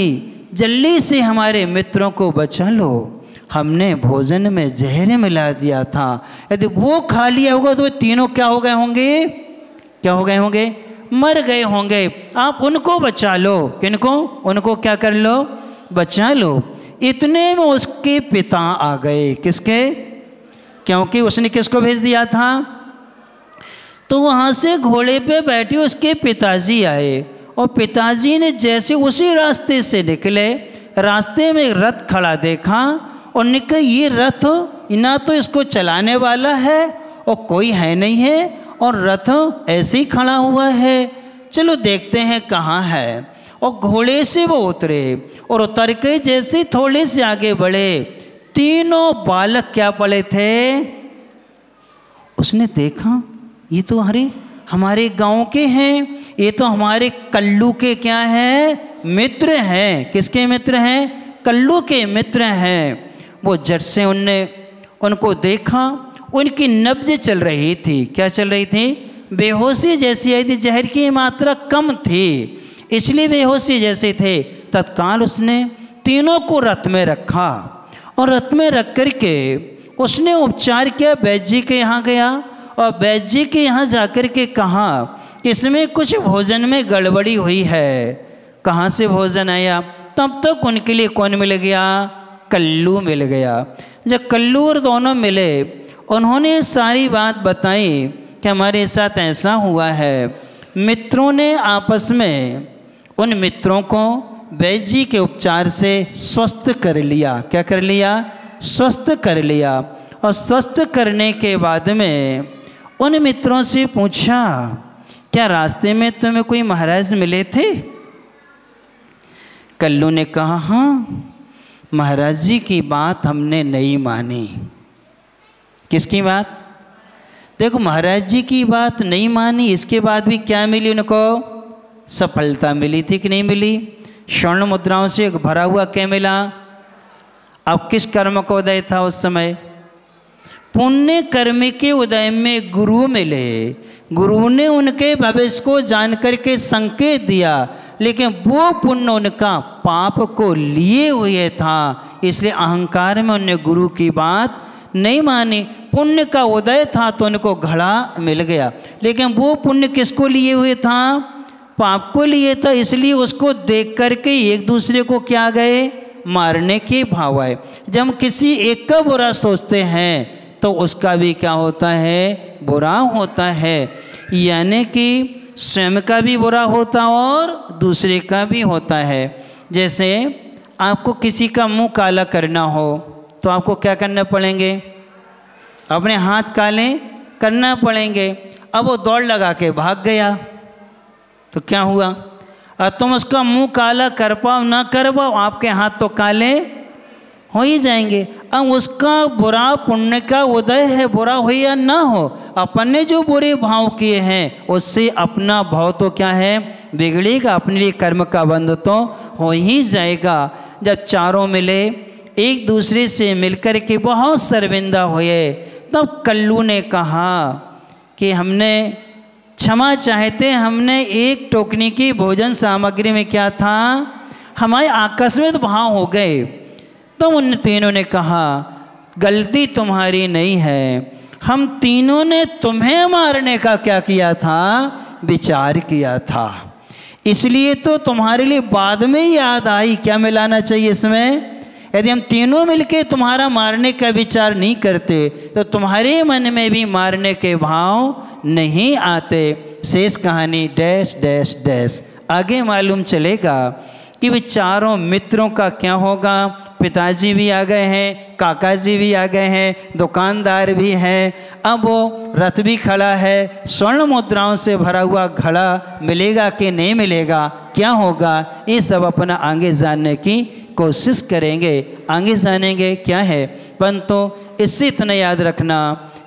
S1: जल्दी से हमारे मित्रों को बचा लो, हमने भोजन में जहर मिला दिया था, यदि वो खा लिया होगा तो तीनों क्या हो गए होंगे, क्या हो गए होंगे, मर गए होंगे। आप उनको बचा लो। किनको? उनको क्या कर लो, बचा लो। इतने में उसके पिता आ गए। किसके? क्योंकि उसने किसको भेज दिया था। तो वहाँ से घोड़े पे बैठे उसके पिताजी आए और पिताजी ने जैसे उसी रास्ते से निकले, रास्ते में रथ खड़ा देखा और निकल ये रथ ना तो इसको चलाने वाला है और कोई है नहीं है और रथ ऐसे ही खड़ा हुआ है, चलो देखते हैं कहाँ है। और घोड़े से वो उतरे और उतर के जैसे थोड़े से आगे बढ़े, तीनों बालक क्या पड़े थे। उसने देखा ये तो अरे हमारे गांव के हैं, ये तो हमारे कल्लू के क्या हैं, मित्र हैं। किसके मित्र हैं? कल्लू के मित्र हैं। वो झट से उनको देखा, उनकी नब्ज चल रही थी। क्या चल रही थी? बेहोशी जैसी आई थी, जहर की मात्रा कम थी इसलिए बेहोशी जैसे थे। तत्काल उसने तीनों को रथ में रखा और रथ में रख कर के उसने उपचार किया। वैद्य जी के यहाँ गया और वैद्य जी के यहाँ जाकर के कहा इसमें कुछ भोजन में गड़बड़ी हुई है। कहाँ से भोजन आया? तब तक उनके लिए कौन मिल गया? कल्लू मिल गया। जब कल्लू और दोनों मिले, उन्होंने सारी बात बताई कि हमारे साथ ऐसा हुआ है। मित्रों ने आपस में उन मित्रों को वैद्य जी के उपचार से स्वस्थ कर लिया। क्या कर लिया? स्वस्थ कर लिया और स्वस्थ करने के बाद में उन मित्रों से पूछा, क्या रास्ते में तुम्हें कोई महाराज मिले थे? कल्लू ने कहा, हाँ, महाराज जी की बात हमने नहीं मानी। किसकी बात? देखो, महाराज जी की बात नहीं मानी, इसके बाद भी क्या मिली उनको? सफलता मिली थी कि नहीं मिली? स्वर्ण मुद्राओं से भरा हुआ क्या मिला? अब किस कर्म का उदय था उस समय? पुण्य कर्म के उदय में गुरु मिले। गुरु ने उनके भविष्य को जान करके संकेत दिया, लेकिन वो पुण्य उनका पाप को लिए हुए था, इसलिए अहंकार में उन्होंने गुरु की बात नहीं मानी। पुण्य का उदय था तो उनको घड़ा मिल गया, लेकिन वो पुण्य किसको लिए हुए था? पाप को लिए था, इसलिए उसको देख करके एक दूसरे को क्या गए? मारने के भाव आए। जब हम किसी एक का बुरा सोचते हैं तो उसका भी क्या होता है? बुरा होता है। यानी कि स्वयं का भी बुरा होता और दूसरे का भी होता है। जैसे आपको किसी का मुंह काला करना हो तो आपको क्या करना पड़ेंगे? अपने हाथ काले करना पड़ेंगे। अब वो दौड़ लगा के भाग गया तो क्या हुआ? और तुम उसका मुंह काला कर पाओ ना कर पाओ, आपके हाथ तो काले हो ही जाएंगे। अब उसका बुरा पुण्य का उदय है, बुरा हो या ना हो, अपन ने जो बुरे भाव किए हैं उससे अपना भाव तो क्या है? बिगड़ेगा। अपने लिए कर्म का बंध तो हो ही जाएगा। जब चारों मिले, एक दूसरे से मिलकर के बहुत शर्मिंदा हुए, तब कल्लू ने कहा कि हमने क्षमा चाहते, हमने एक टोकनी की भोजन सामग्री में क्या था? हमारे आकस्मिक भाव हो गए। तो उन तीनों ने कहा, गलती तुम्हारी नहीं है, हम तीनों ने तुम्हें मारने का क्या किया था? विचार किया था, इसलिए तो तुम्हारे लिए बाद में याद आई। क्या मिलाना चाहिए इसमें? यदि हम तीनों मिलके तुम्हारा मारने का विचार नहीं करते तो तुम्हारे मन में भी मारने के भाव नहीं आते। शेष कहानी डैश डैश डैश। आगे मालूम चलेगा कि वे चारों मित्रों का क्या होगा। पिताजी भी आ गए हैं, काका जी भी आ गए हैं, दुकानदार भी हैं। अब वो रथ भी खड़ा है, स्वर्ण मुद्राओं से भरा हुआ घड़ा मिलेगा कि नहीं मिलेगा, क्या होगा, ये सब अपना आगे जानने की कोशिश करेंगे। आगे जानेंगे क्या है। परंतु इससे इतना याद रखना,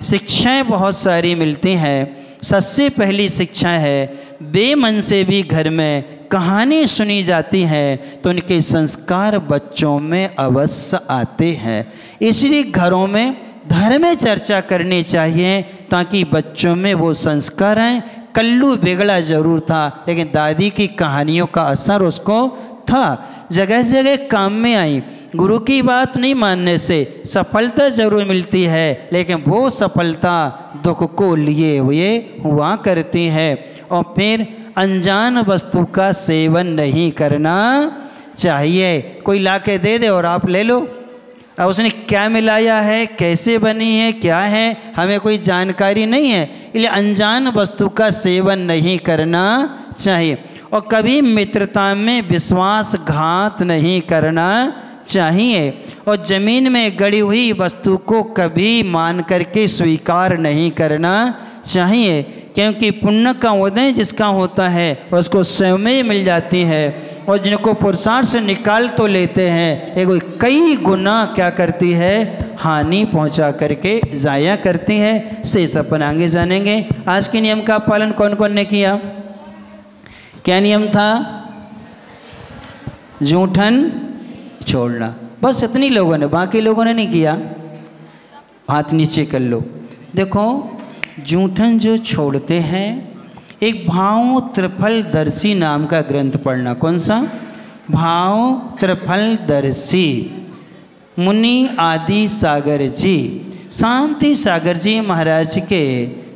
S1: शिक्षाएं बहुत सारी मिलती हैं। सबसे पहली शिक्षा है, बेमन से भी घर में कहानी सुनी जाती है तो उनके संस्कार बच्चों में अवश्य आते हैं। इसलिए घरों में धर्म चर्चा करनी चाहिए ताकि बच्चों में वो संस्कार आए। कल्लू बिगड़ा जरूर था, लेकिन दादी की कहानियों का असर उसको था, जगह जगह काम में आई। गुरु की बात नहीं मानने से सफलता जरूर मिलती है, लेकिन वो सफलता दुख को लिए हुए हुआ करती है। और फिर अनजान वस्तु का सेवन नहीं करना चाहिए। कोई ला के दे दे और आप ले लो, अब उसने क्या मिलाया है, कैसे बनी है, क्या है, हमें कोई जानकारी नहीं है, इसलिए अनजान वस्तु का सेवन नहीं करना चाहिए। और कभी मित्रता में विश्वासघात नहीं करना चाहिए। और ज़मीन में गड़ी हुई वस्तु को कभी मान करके स्वीकार नहीं करना चाहिए, क्योंकि पुण्य का उदय जिसका होता है उसको स्वयं मिल जाती है। और जिनको पुरुषार्थ से निकाल तो लेते हैं, लेकिन कई गुना क्या करती है, हानि पहुंचा करके ज़ाया करती है। शेष अपन आगे जानेंगे। आज के नियम का पालन कौन कौन ने किया? क्या नियम था? जूठन छोड़ना, बस इतनी लोगों ने, बाकी लोगों ने नहीं किया। हाथ नीचे कर लो। देखो, जूठन जो छोड़ते हैं, एक भाव त्रिफलदर्शी नाम का ग्रंथ पढ़ना। कौन सा? भाव त्रिफलदर्शी, मुनि आदि सागर जी, शांति सागर जी महाराज के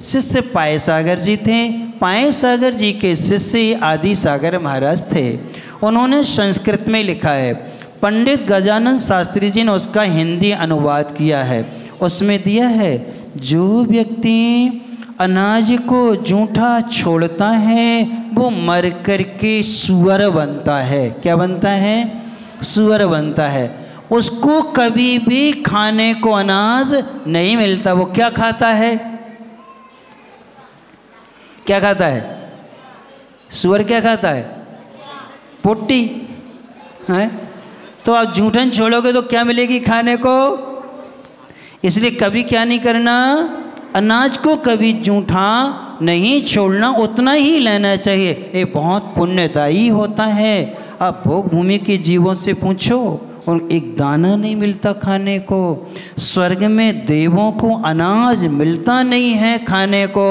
S1: शिष्य पाय सागर जी थे। पाय सागर जी के शिष्य आदि सागर महाराज थे। उन्होंने संस्कृत में लिखा है, पंडित गजानन शास्त्री जी ने उसका हिंदी अनुवाद किया है। उसमें दिया है, जो व्यक्ति अनाज को जूठा छोड़ता है वो मर कर के सुअर बनता है। क्या बनता है? सुअर बनता है। उसको कभी भी खाने को अनाज नहीं मिलता। वो क्या खाता है? क्या खाता है? सूअर क्या खाता है? पोटी है। तो आप जूठन छोड़ोगे तो क्या मिलेगी खाने को? इसलिए कभी क्या नहीं करना, अनाज को कभी जूठा नहीं छोड़ना, उतना ही लेना चाहिए। ये बहुत पुण्यदायी होता है। आप भोग भूमि के जीवों से पूछो और एक दाना नहीं मिलता खाने को। स्वर्ग में देवों को अनाज मिलता नहीं है खाने को,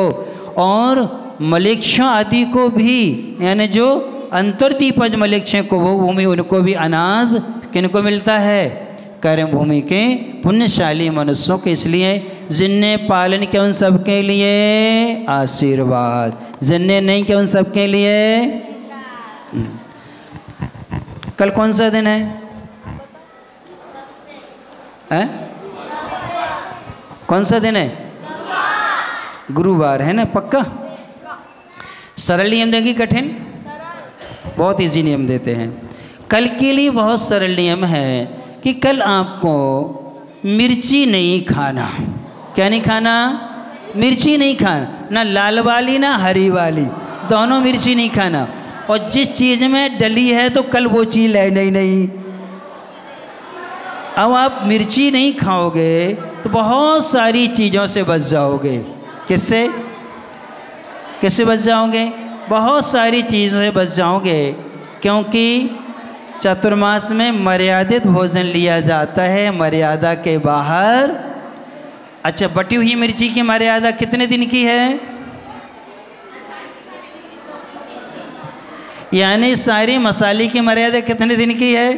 S1: और मलेच्छा आदि को भी, यानी जो अंतर्दीपज मलेच्छे को भोग भूमि, उनको भी अनाज किनको मिलता है? कर्म भूमि के पुण्यशाली मनुष्यों के। इसलिए जिनने पालन किया उन सबके लिए आशीर्वाद, जिनने नहीं किया उन सबके लिए। कल कौन सा दिन है? कौन सा दिन है? गुरुवार है ना? पक्का? सरल नियम देंगे कठिन? बहुत इजी नियम देते हैं। कल के लिए बहुत सरल नियम है कि कल आपको मिर्ची नहीं खाना। क्या नहीं खाना? मिर्ची नहीं खाना, ना लाल वाली ना हरी वाली, दोनों मिर्ची नहीं खाना। और जिस चीज़ में डली है तो कल वो चीज़ लेना ही नहीं। अब आप मिर्ची नहीं खाओगे तो बहुत सारी चीज़ों से बच जाओगे। किससे? किससे बच जाओगे? बहुत सारी चीज़ों से बच जाओगे, क्योंकि चतुर्मास में मर्यादित भोजन लिया जाता है, मर्यादा के बाहर। अच्छा, बटी हुई मिर्ची की मर्यादा कितने दिन की है? यानी सारे मसाले की मर्यादा कितने दिन की है?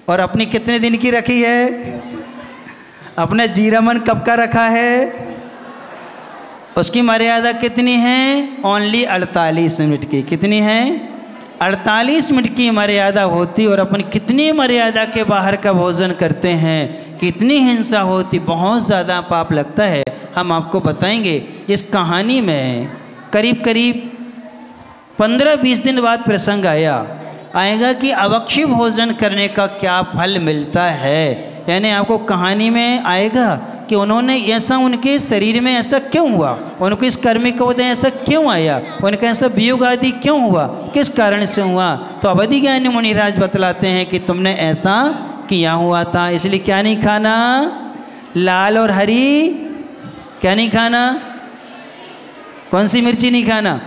S1: और अपनी कितने दिन की रखी है? अपना जीरा मन कब का रखा है? उसकी मर्यादा कितनी है? ओनली 48 मिनट की। कितनी है? 48 मिनट की मर्यादा होती। और अपन कितनी मर्यादा के बाहर का भोजन करते हैं, कितनी हिंसा होती, बहुत ज़्यादा पाप लगता है। हम आपको बताएंगे। इस कहानी में करीब करीब 15-20 दिन बाद प्रसंग आएगा कि अवक्षय भोजन करने का क्या फल मिलता है। यानी आपको कहानी में आएगा कि उन्होंने ऐसा, उनके शरीर में ऐसा क्यों हुआ, उनको इस कर्म का उदय ऐसा क्यों आया, उनका ऐसा वियोग आदि क्यों हुआ, किस कारण से हुआ। तो अवधि ज्ञानी मुनिराज बतलाते हैं कि तुमने ऐसा किया हुआ था, इसलिए क्या नहीं खाना? लाल और हरी क्या नहीं खाना? कौन सी मिर्ची नहीं खाना?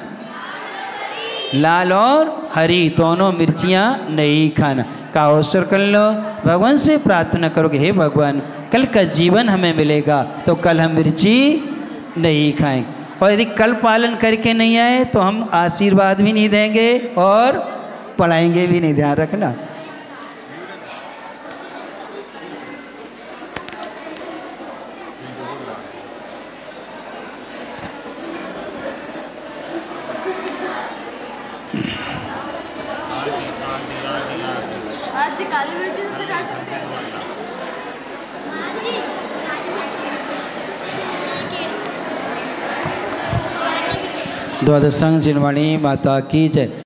S1: लाल और हरी दोनों मिर्चियाँ नहीं खाना। का अवसर कर लो, भगवान से प्रार्थना करोगे, हे भगवान कल का जीवन हमें मिलेगा तो कल हम मिर्ची नहीं खाएंगे। और यदि कल पालन करके नहीं आए तो हम आशीर्वाद भी नहीं देंगे और पढ़ाएंगे भी नहीं। ध्यान रखना। द्वादशांग जिनवाणी माता की जय।